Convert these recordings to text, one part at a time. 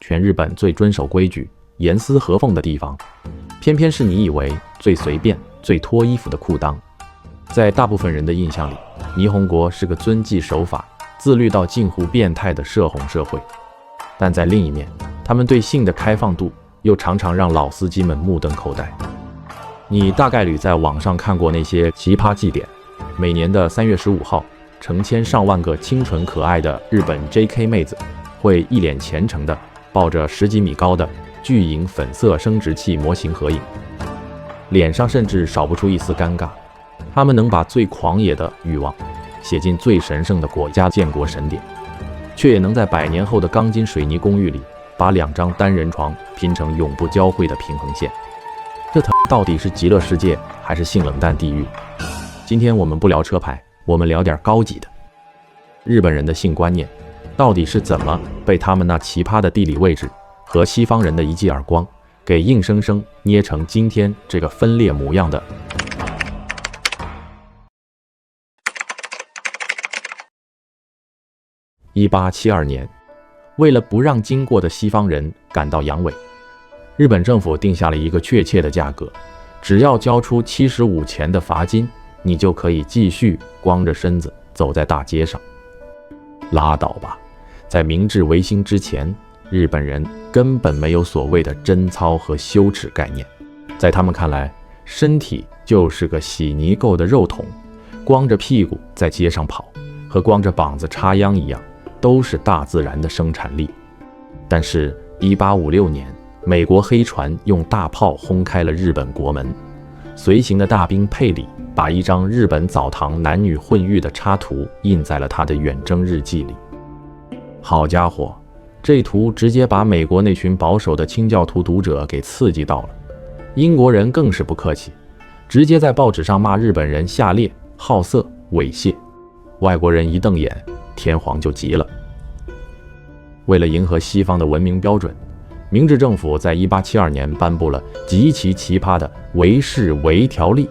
全日本最遵守规矩、严丝合缝的地方，偏偏是你以为最随便、最脱衣服的裤裆。在大部分人的印象里，霓虹国是个遵纪守法、自律到近乎变态的涉红社会。但在另一面，他们对性的开放度又常常让老司机们目瞪口呆。你大概率在网上看过那些奇葩祭典，每年的3月15号，成千上万个清纯可爱的日本 JK 妹子会一脸虔诚地抱着10几米高的巨型粉色生殖器模型合影，脸上甚至少不出一丝尴尬。他们能把最狂野的欲望写进最神圣的国家建国神典，却也能在100年后的钢筋水泥公寓里把2张单人床拼成永不交汇的平衡线。这到底是极乐世界还是性冷淡地狱？今天我们不聊车牌，我们聊点高级的。日本人的性观念到底是怎么被他们那奇葩的地理位置和西方人的一记耳光给硬生生捏成今天这个分裂模样的？1872年，为了不让经过的西方人感到阳痿，日本政府定下了一个确切的价格，只要交出75钱的罚金，你就可以继续光着身子走在大街上。拉倒吧，在明治维新之前，日本人根本没有所谓的贞操和羞耻概念。在他们看来，身体就是个洗泥垢的肉桶，光着屁股在街上跑，和光着膀子插秧一样，都是大自然的生产力。但是1856年，美国黑船用大炮轰开了日本国门，随行的大兵佩里把一张日本澡堂男女混浴的插图印在了他的远征日记里。好家伙，这图直接把美国那群保守的清教徒读者给刺激到了。英国人更是不客气，直接在报纸上骂日本人下列、好色、猥亵。外国人一瞪眼，天皇就急了。为了迎合西方的文明标准，明治政府在1872年颁布了极其奇葩的维氏维条例，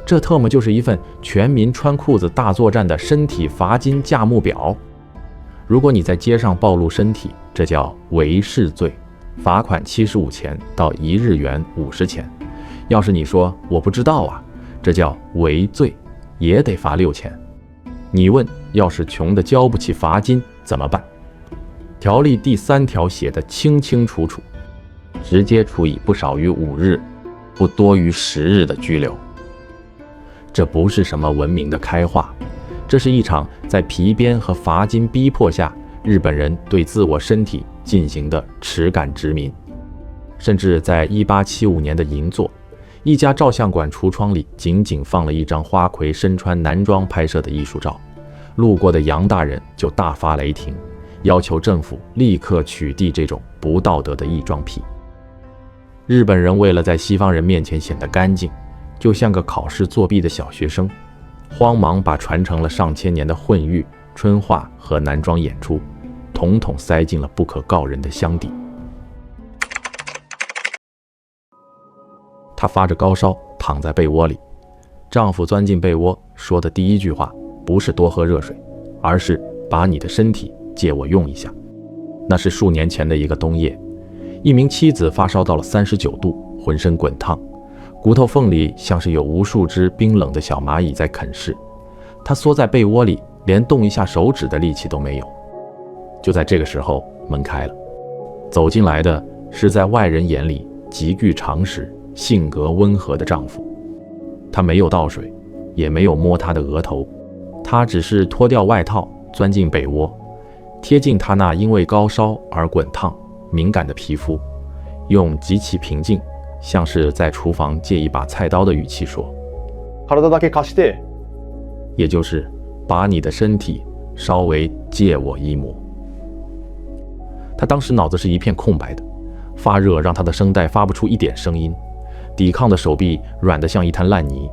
这特么就是一份全民穿裤子大作战的身体罚金价目表。如果你在街上暴露身体，这叫维氏罪，罚款75钱到1日元50钱。要是你说我不知道啊，这叫维罪，也得罚6钱。你问，要是穷得交不起罚金怎么办？条例第3条写得清清楚楚，直接处以不少于5日、不多于10日的拘留。这不是什么文明的开化，这是一场在皮鞭和罚金逼迫下，日本人对自我身体进行的耻感殖民。甚至在1875年的银座，一家照相馆橱窗里仅仅放了一张花魁身穿男装拍摄的艺术照，路过的杨大人就大发雷霆，要求政府立刻取缔这种不道德的异装癖。日本人为了在西方人面前显得干净，就像个考试作弊的小学生，慌忙把传承了上千年的混浴、春画和男装演出统统塞进了不可告人的箱底。她发着高烧，躺在被窝里，丈夫钻进被窝，说的第一句话不是多喝热水，而是把你的身体借我用一下。那是数年前的一个冬夜，一名妻子发烧到了39度，浑身滚烫，骨头缝里像是有无数只冰冷的小蚂蚁在啃噬。她缩在被窝里，连动一下手指的力气都没有。就在这个时候，门开了，走进来的是在外人眼里极具常识、性格温和的丈夫。他没有倒水，也没有摸她的额头，他只是脱掉外套，钻进被窝，贴近她那因为高烧而滚烫、敏感的皮肤，用极其平静，像是在厨房借一把菜刀的语气说：“体だけ貸して。”也就是把你的身体稍微借我一抹。他当时脑子是一片空白的，发热让他的声带发不出一点声音，抵抗的手臂软得像一滩烂泥。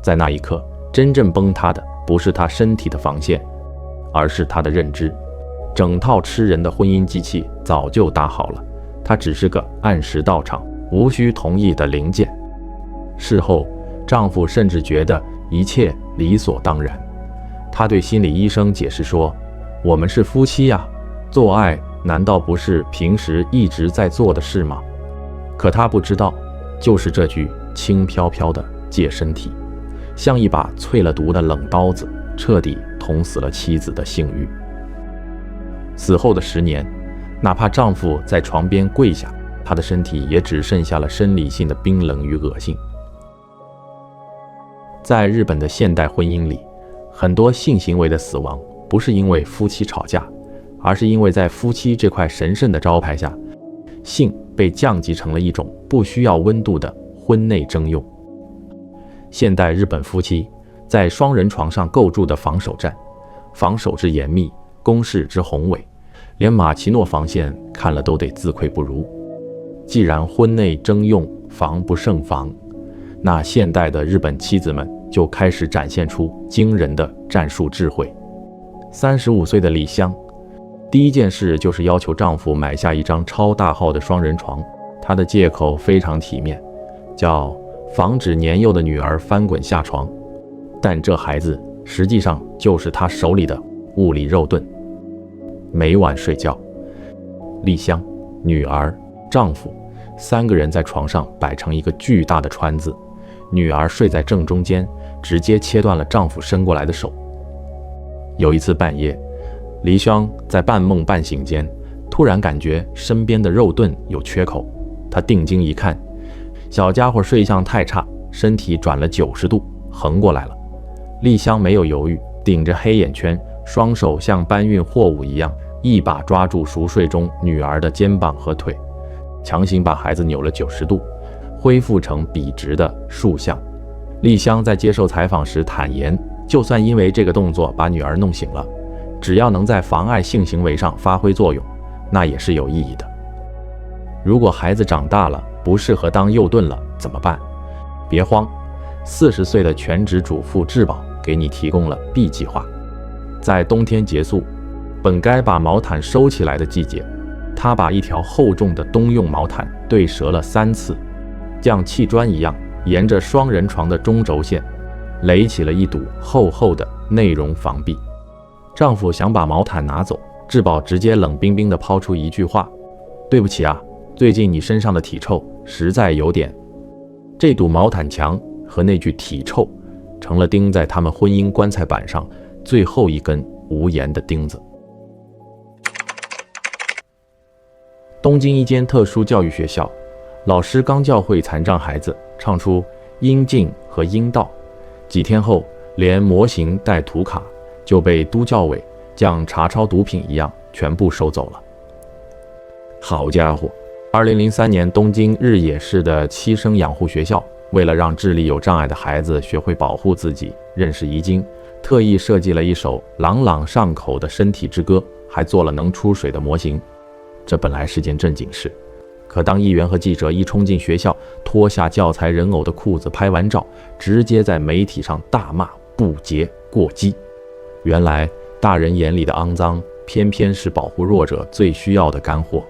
在那一刻，真正崩塌的不是他身体的防线，而是他的认知。整套吃人的婚姻机器早就搭好了，他只是个按时到场、无需同意的零件。事后，丈夫甚至觉得一切理所当然。他对心理医生解释说：“我们是夫妻呀，做爱难道不是平时一直在做的事吗？可他不知道，就是这具轻飘飘的借身体，像一把淬了毒的冷刀子，彻底捅死了妻子的性欲。死后的10年，哪怕丈夫在床边跪下，她的身体也只剩下了生理性的冰冷与恶心。在日本的现代婚姻里，很多性行为的死亡不是因为夫妻吵架，而是因为在夫妻这块神圣的招牌下，性被降级成了一种不需要温度的婚内征用。现代日本夫妻在双人床上构筑的防守战，防守之严密，攻势之宏伟，连马奇诺防线看了都得自愧不如。既然婚内征用防不胜防，那现代的日本妻子们就开始展现出惊人的战术智慧。35岁的李湘，第一件事就是要求丈夫买下一张超大号的双人床，她的借口非常体面，叫防止年幼的女儿翻滚下床，但这孩子实际上就是她手里的物理肉盾。每晚睡觉，丽香、女儿、丈夫3个人在床上摆成一个巨大的川字，女儿睡在正中间，直接切断了丈夫伸过来的手。有一次半夜，黎湘在半梦半醒间，突然感觉身边的肉盾有缺口，她定睛一看，小家伙睡相太差，身体转了90度，横过来了。丽湘没有犹豫，顶着黑眼圈，双手像搬运货物一样，一把抓住熟睡中女儿的肩膀和腿，强行把孩子扭了90度，恢复成笔直的竖向。丽湘在接受采访时坦言，就算因为这个动作把女儿弄醒了，只要能在妨碍性行为上发挥作用，那也是有意义的。如果孩子长大了，不适合当幼盾了，怎么办？别慌，40岁的全职主妇质保给你提供了 B 计划。在冬天结束，本该把毛毯收起来的季节，她把一条厚重的冬用毛毯对折了3次，像砌砖一样沿着双人床的中轴线垒起了一堵厚厚的内绒防壁。丈夫想把毛毯拿走，质保直接冷冰冰地抛出一句话：对不起啊，最近你身上的体臭实在有点。这堵毛毯墙和那句体臭成了钉在他们婚姻棺材板上最后一根无言的钉子。东京一间特殊教育学校，老师刚教会残障孩子唱出阴茎和阴道，几天后连模型带图卡就被都教委像查抄毒品一样全部收走了。好家伙，2003年东京日野市的7生养护学校，为了让智力有障碍的孩子学会保护自己，认识遗精，特意设计了一首朗朗上口的身体之歌，还做了能出水的模型。这本来是件正经事，可当议员和记者一冲进学校，脱下教材人偶的裤子拍完照，直接在媒体上大骂不洁过激。原来大人眼里的肮脏，偏偏是保护弱者最需要的干货。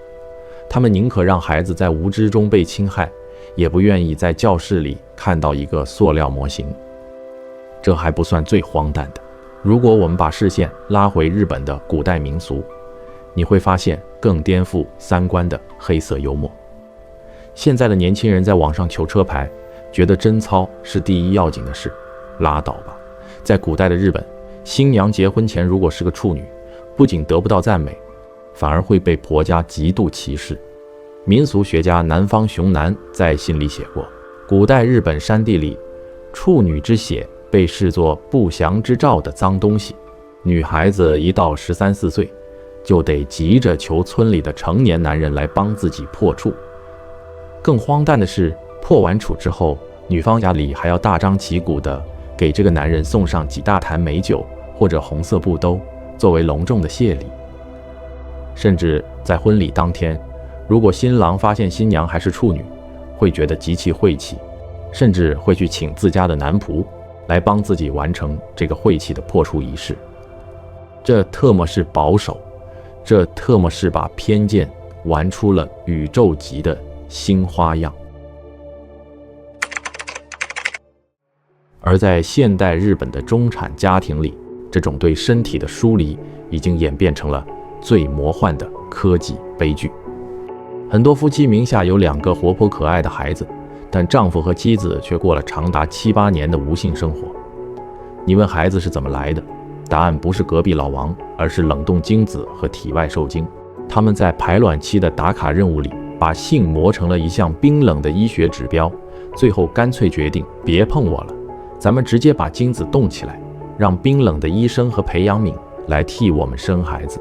他们宁可让孩子在无知中被侵害，也不愿意在教室里看到一个塑料模型。这还不算最荒诞的，如果我们把视线拉回日本的古代民俗，你会发现更颠覆三观的黑色幽默。现在的年轻人在网上求车牌，觉得贞操是第一要紧的事，拉倒吧。在古代的日本，新娘结婚前如果是个处女，不仅得不到赞美，反而会被婆家极度歧视。民俗学家南方雄男在信里写过，古代日本山地里，处女之血被视作不祥之兆的脏东西，女孩子一到13、14岁，就得急着求村里的成年男人来帮自己破处。更荒诞的是，破完处之后，女方家里还要大张旗鼓地给这个男人送上几大坛美酒或者红色布兜，作为隆重的谢礼。甚至在婚礼当天，如果新郎发现新娘还是处女，会觉得极其晦气，甚至会去请自家的男仆来帮自己完成这个晦气的破处仪式。这特么是保守，这特么是把偏见玩出了宇宙级的新花样。而在现代日本的中产家庭里，这种对身体的疏离已经演变成了最魔幻的科技悲剧。很多夫妻名下有2个活泼可爱的孩子，但丈夫和妻子却过了长达7、8年的无性生活。你问孩子是怎么来的？答案不是隔壁老王，而是冷冻精子和体外受精。他们在排卵期的打卡任务里，把性磨成了一项冰冷的医学指标，最后干脆决定别碰我了，咱们直接把精子冻起来，让冰冷的医生和培养皿来替我们生孩子。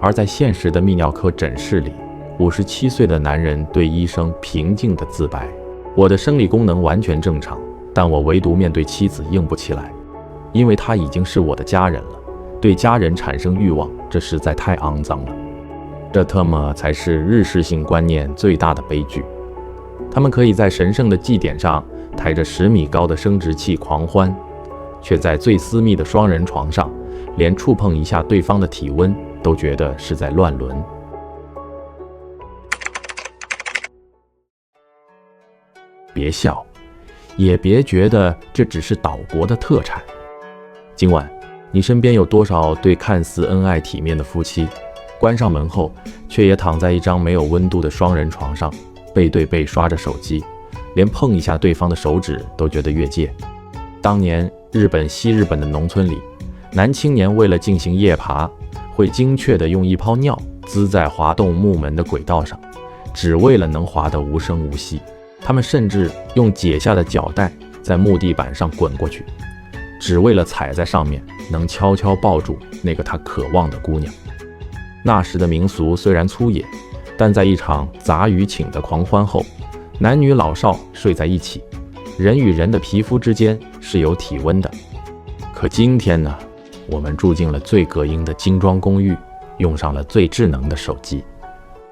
而在现实的泌尿科诊室里，57岁的男人对医生平静地自白：我的生理功能完全正常，但我唯独面对妻子硬不起来，因为她已经是我的家人了，对家人产生欲望，这实在太肮脏了。这特么才是日式性观念最大的悲剧。他们可以在神圣的祭典上抬着10米高的生殖器狂欢，却在最私密的双人床上，连触碰一下对方的体温都觉得是在乱伦。别笑，也别觉得这只是岛国的特产。今晚你身边有多少对看似恩爱体面的夫妻，关上门后却也躺在一张没有温度的双人床上，背对背刷着手机，连碰一下对方的手指都觉得越界。当年西日本的农村里，男青年为了进行夜爬，会精确地用一泡尿滋在滑动木门的轨道上，只为了能滑得无声无息。他们甚至用解下的脚带在木地板上滚过去，只为了踩在上面能悄悄抱住那个他渴望的姑娘。那时的民俗虽然粗野，但在一场杂鱼请的狂欢后，男女老少睡在一起，人与人的皮肤之间是有体温的。可今天呢，我们住进了最隔音的精装公寓，用上了最智能的手机，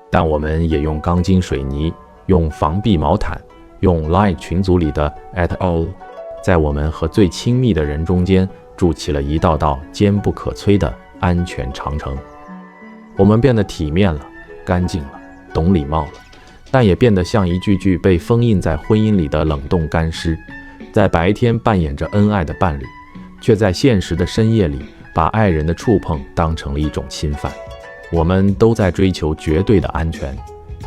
但我们也用钢筋水泥，用防避毛毯，用 Line 群组里的 @all， 在我们和最亲密的人中间筑起了一道道坚不可摧的安全长城。我们变得体面了，干净了，懂礼貌了，但也变得像一具具被封印在婚姻里的冷冻干尸，在白天扮演着恩爱的伴侣，却在现实的深夜里把爱人的触碰当成了一种侵犯。我们都在追求绝对的安全，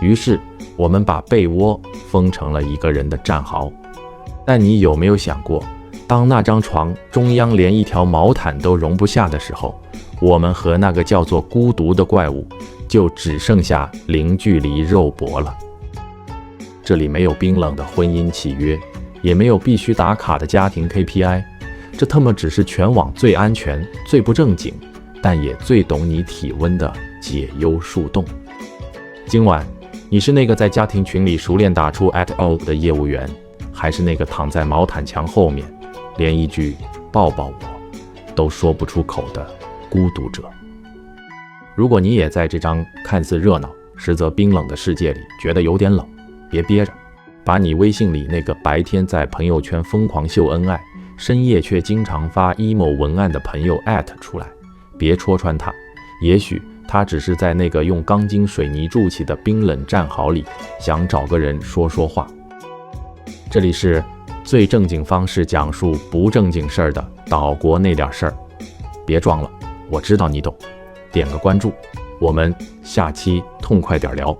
于是我们把被窝封成了一个人的战壕。但你有没有想过，当那张床中央连一条毛毯都容不下的时候，我们和那个叫做孤独的怪物就只剩下零距离肉搏了。这里没有冰冷的婚姻契约，也没有必须打卡的家庭 KPI， 这他妈只是全网最安全、最不正经，但也最懂你体温的解忧树洞。今晚你是那个在家庭群里熟练打出 @all 的业务员，还是那个躺在毛毯墙后面连一句抱抱我都说不出口的孤独者？如果你也在这张看似热闹实则冰冷的世界里觉得有点冷，别憋着，把你微信里那个白天在朋友圈疯狂秀恩爱，深夜却经常发 emo 文案的朋友出来，别戳穿他，也许他只是在那个用钢筋水泥筑起的冰冷战壕里想找个人说说话。这里是最正经方式讲述不正经事儿的岛国那点事儿，别装了，我知道你懂。点个关注，我们下期痛快点聊。